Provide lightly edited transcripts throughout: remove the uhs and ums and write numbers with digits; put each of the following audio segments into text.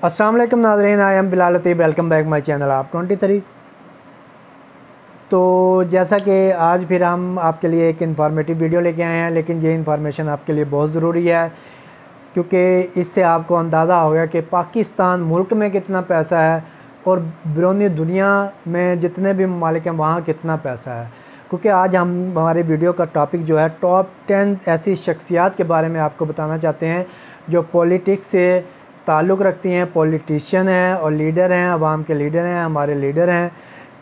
अस्सलाम वालेकुम नाज़रीन, I am Bilal Latif, welcome back my channel आप 23। तो जैसा कि आज फिर हम आपके लिए एक इन्फॉर्मेटिव वीडियो लेके आए हैं, लेकिन ये इन्फॉर्मेशन आपके लिए बहुत ज़रूरी है क्योंकि इससे आपको अंदाज़ा होगा कि पाकिस्तान मुल्क में कितना पैसा है और बैरूनी दुनिया में जितने भी ममालिक हैं वहाँ कितना पैसा है। क्योंकि आज हम हमारे वीडियो का टॉपिक जो है टॉप 10 ऐसी शख्सियात के बारे में आपको बताना चाहते हैं जो पॉलिटिक्स से ताल्लुक़ रखती हैं, पॉलिटिशियन हैं और लीडर हैं, अवाम के लीडर हैं, हमारे लीडर हैं।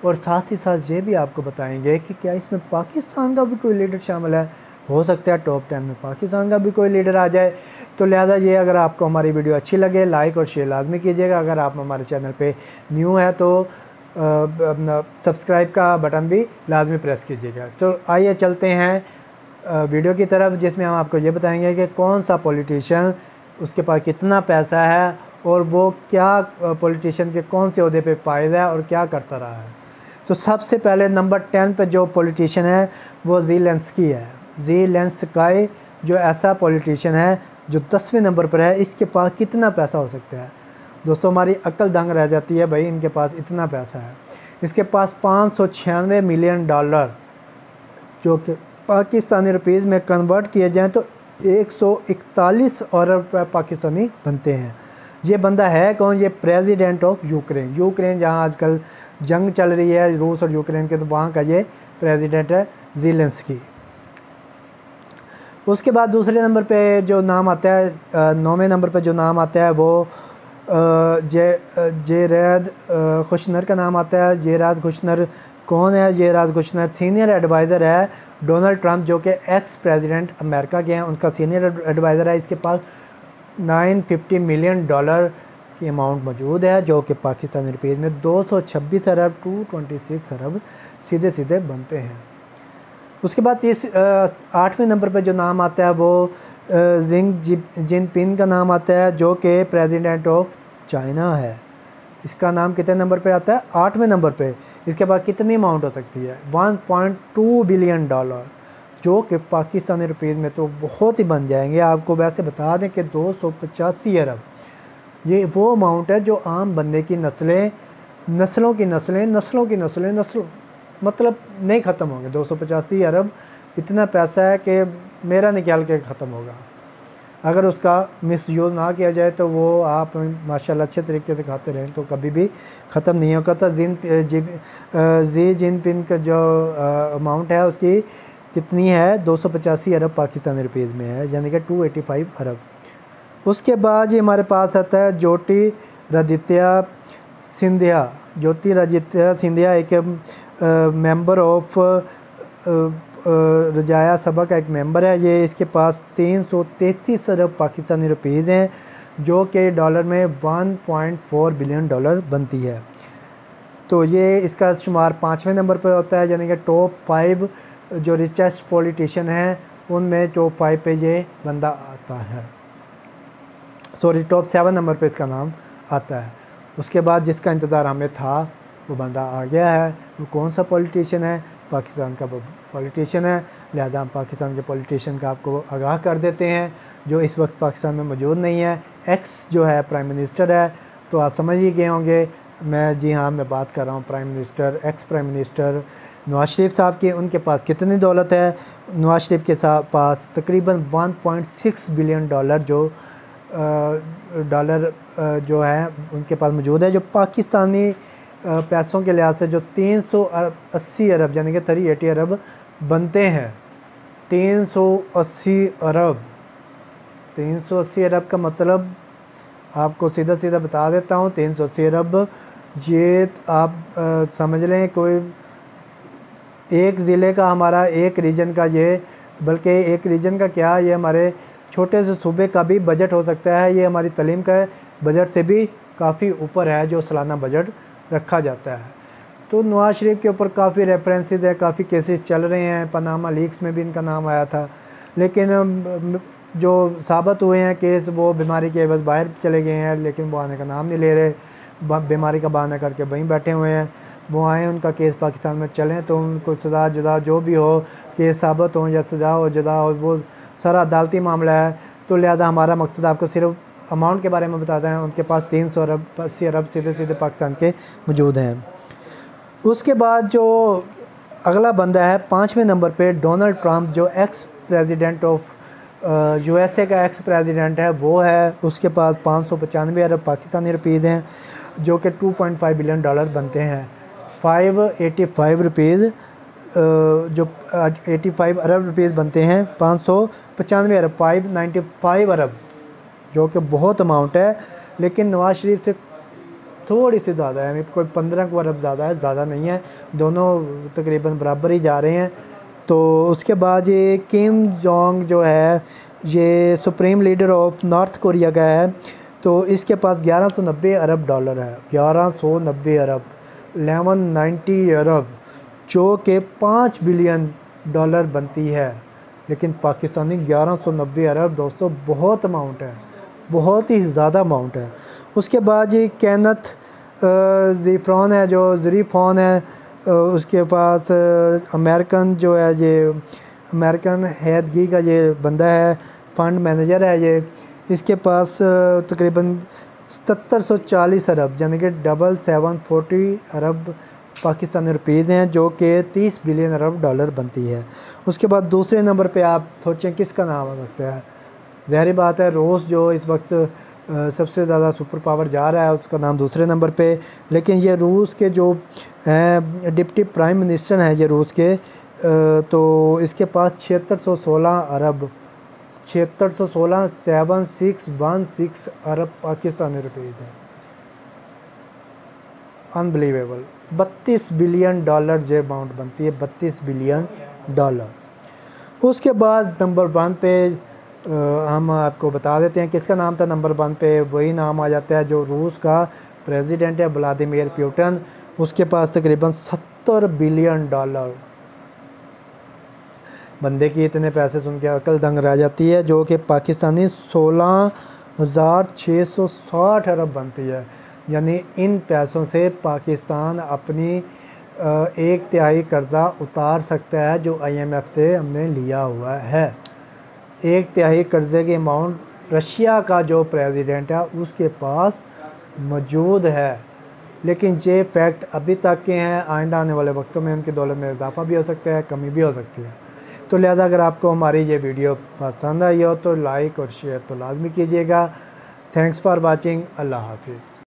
और साथ ही साथ ये भी आपको बताएंगे कि क्या इसमें पाकिस्तान का भी कोई लीडर शामिल है। हो सकता है टॉप 10 में पाकिस्तान का भी कोई लीडर आ जाए। तो लिहाजा ये अगर आपको हमारी वीडियो अच्छी लगे लाइक और शेयर लाजमी कीजिएगा। अगर आप हमारे चैनल पे न्यू है तो सब्सक्राइब का बटन भी लाजमी प्रेस कीजिएगा। तो आइए चलते हैं वीडियो की तरफ, जिसमें हम आपको ये बताएंगे कि कौन सा पॉलिटिशियन, उसके पास कितना पैसा है और वो क्या पॉलिटिशियन के कौन से ओहदे पे फायदा है और क्या करता रहा है। तो सबसे पहले नंबर 10 पे जो पॉलिटिशियन है वो ज़ेलेंस्की है। ज़ेलेंस्की जो ऐसा पॉलिटिशियन है जो 10वें नंबर पर है। इसके पास कितना पैसा हो सकता है दोस्तों, हमारी अक्ल दंग रह जाती है भाई, इनके पास इतना पैसा है। इसके पास 596 मिलियन डॉलर जो कि पाकिस्तानी रुपीज़ में कन्वर्ट किए जाएँ तो 141 अरब पाकिस्तानी बनते हैं। ये बंदा है कौन? ये प्रेसिडेंट ऑफ यूक्रेन। यूक्रेन जहाँ आजकल जंग चल रही है रूस और यूक्रेन के, तो वहाँ का ये प्रेसिडेंट है ज़ेलेंस्की। उसके बाद दूसरे नंबर पे जो नाम आता है, 9वें नंबर पे जो नाम आता है वो जेरेड कुशनर का नाम आता है। जेरेड कुशनर कौन है? जेरेड कुशनर सीनियर एडवाइज़र है डोनाल्ड ट्रंप, जो कि एक्स प्रेसिडेंट अमेरिका के हैं, उनका सीनियर एडवाइज़र है। इसके पास 950 मिलियन डॉलर की अमाउंट मौजूद है, जो कि पाकिस्तानी रुपीज़ में 226 अरब 226 अरब सीधे सीधे बनते हैं। उसके बाद 8वें नंबर पर जो नाम आता है वो जिंग जिनपिंग का नाम आता है, जो कि प्रेसिडेंट ऑफ चाइना है। इसका नाम कितने नंबर पे आता है? 8वें नंबर पे। इसके बाद कितनी अमाउंट हो सकती है? 1.2 बिलियन डॉलर, जो कि पाकिस्तानी रुपीज़ में तो बहुत ही बन जाएंगे। आपको वैसे बता दें कि 285 अरब ये वो अमाउंट है जो आम बंदे की नस्लों की नस्लों मतलब नहीं ख़त्म होंगे। 285 अरब इतना पैसा है कि मेरा निकाल के ख़त्म होगा। अगर उसका मिसयूज़ ना किया जाए तो वो आप माशाल्लाह अच्छे तरीके से खाते रहें तो कभी भी ख़त्म नहीं होगा। तो जी जिनपिंग का जो अमाउंट है उसकी कितनी है? 285 अरब पाकिस्तानी रुपीज़ में है, यानी कि 285 अरब। उसके बाद ये हमारे पास आता है ज्योतिरादित्य सिंधिया। ज्योतिरादित्य सिंधिया एक मेंबर ऑफ रजाया सभा का एक मेंबर है। ये इसके पास 333 अरब पाकिस्तानी रुपीज़ हैं, जो कि डॉलर में 1.4 बिलियन डॉलर बनती है। तो ये इसका शुमार 5वें नंबर पर होता है, यानी कि टॉप 5 जो रिचेस्ट पॉलिटिशियन हैं उनमें टॉप 5 पे ये बंदा आता है। सॉरी, टॉप 7 नंबर पे इसका नाम आता है। उसके बाद जिसका इंतज़ार हमें था वो बंदा आ गया है। वो कौन सा पॉलिटिशियन है? पाकिस्तान का पॉलिटिशियन है। लिहाजा हम पाकिस्तान के पॉलिटिशियन का आपको आगाह कर देते हैं जो इस वक्त पाकिस्तान में मौजूद नहीं है। एक्स जो है प्राइम मिनिस्टर है, तो आप समझ ही गए होंगे जी हाँ, मैं बात कर रहा हूँ prime minister, ex prime minister Nawaz Sharif साहब की। उनके पास कितनी दौलत है? नवाज शरीफ के पास तकरीबन 1.6 बिलियन डॉलर जो है उनके पास मौजूद है, जो पाकिस्तानी पैसों के लिहाज से जो 380 अरब यानी कि 380 अरब बनते हैं। 380 अरब का मतलब आपको सीधा सीधा बता देता हूँ। 380 अरब ये आप समझ लें कोई एक ज़िले का, हमारा एक रीजन का, ये बल्कि एक रीजन का क्या, ये हमारे छोटे से सूबे का भी बजट हो सकता है। ये हमारी तालीम का बजट से भी काफ़ी ऊपर है जो सालाना बजट रखा जाता है। तो नवाज शरीफ के ऊपर काफ़ी रेफरेंसेस है, काफ़ी केसेस चल रहे हैं। पनामा लीक्स में भी इनका नाम आया था, लेकिन जो साबित हुए हैं केस वो बीमारी के एवज बाहर चले गए हैं, लेकिन वो आने का नाम नहीं ले रहे। बीमारी का बहाना करके वहीं बैठे हुए हैं। वो आए, उनका केस पाकिस्तान में चलें तो उनको सज़ा जदा जो भी हो, केस साबित हो या सज़ा हो जदा हो, वो सारा अदालती मामला है। तो लिहाजा हमारा मकसद आपको सिर्फ अमाउंट के बारे में बताते हैं, उनके पास 300 अरब 80 अरब सीधे सीधे पाकिस्तान के मौजूद हैं। उसके बाद जो अगला बंदा है 5वें नंबर पे डोनाल्ड ट्रंप, जो एक्स प्रेसिडेंट ऑफ USA का एक्स प्रेसिडेंट है वो है। उसके पास 595 अरब पाकिस्तानी रुपीज़ हैं, जो कि 2.5 बिलियन डॉलर बनते हैं। 585 रुपीज़ जो 85 अरब रुपीज़ बनते हैं। 595 अरब 595 अरब, जो कि बहुत अमाउंट है, लेकिन नवाज शरीफ से थोड़ी सी ज़्यादा है, कोई 15 अरब ज़्यादा है, ज़्यादा नहीं है, दोनों तकरीबन बराबर ही जा रहे हैं। तो उसके बाद ये किम जोंग जो है, ये supreme leader of north Korea का है, तो इसके पास 1190 अरब डॉलर है, 1190 अरब 1190 अरब, जो कि 5 बिलियन डॉलर बनती है। लेकिन पाकिस्तानी 1190 अरब दोस्तों बहुत अमाउंट है, बहुत ही ज़्यादा अमाउंट है। उसके बाद ये केनेथ ज़ीफ़्रॉन है, जो ज़रीफ़ॉन है, उसके पास अमेरिकन जो है, ये अमेरिकन हैदगी का ये बंदा है, फ़ंड मैनेजर है ये। इसके पास तकरीबन 7740 अरब यानी कि 740 अरब पाकिस्तानी रुपीज़ हैं, जो कि 30 बिलियन अरब डॉलर बनती है। उसके बाद दूसरे नंबर पे आप सोचें किसका नाम आ सकता है। ज़ाहिर बात है रूस जो इस वक्त सबसे ज़्यादा सुपर पावर जा रहा है, उसका नाम दूसरे नंबर पे। लेकिन ये रूस के जो हैं डिप्टी प्राइम मिनिस्टर हैं ये रूस के, तो इसके पास 7616 अरब 7616 अरब पाकिस्तानी रुपीज़ हैं। अनबिलीवेबल। 32 बिलियन डॉलर जो अमाउंट बनती है, 32 बिलियन डॉलर। उसके बाद नंबर 1 पे हम आपको बता देते हैं किसका नाम था नंबर 1 पे। वही नाम आ जाता है जो रूस का प्रेसिडेंट है, व्लादिमीर पुतिन। उसके पास तकरीबन 70 बिलियन डॉलर। बंदे की इतने पैसे सुन के अकल दंग रह जाती है, जो कि पाकिस्तानी 16,660 अरब बनती है। यानी इन पैसों से पाकिस्तान अपनी 1/3 कर्ज़ा उतार सकता है जो IMF से हमने लिया हुआ है। 1/3 कर्ज़े की अमाउंट रशिया का जो प्रेसिडेंट है उसके पास मौजूद है। लेकिन ये फैक्ट अभी तक के हैं, आइंदा आने वाले वक्तों में उनकी दौलत में इजाफा भी हो सकता है, कमी भी हो सकती है। तो लिहाजा अगर आपको हमारी ये वीडियो पसंद आई हो तो लाइक और शेयर तो लाजमी कीजिएगा। Thanks for watching. अल्लाह हाफिज़।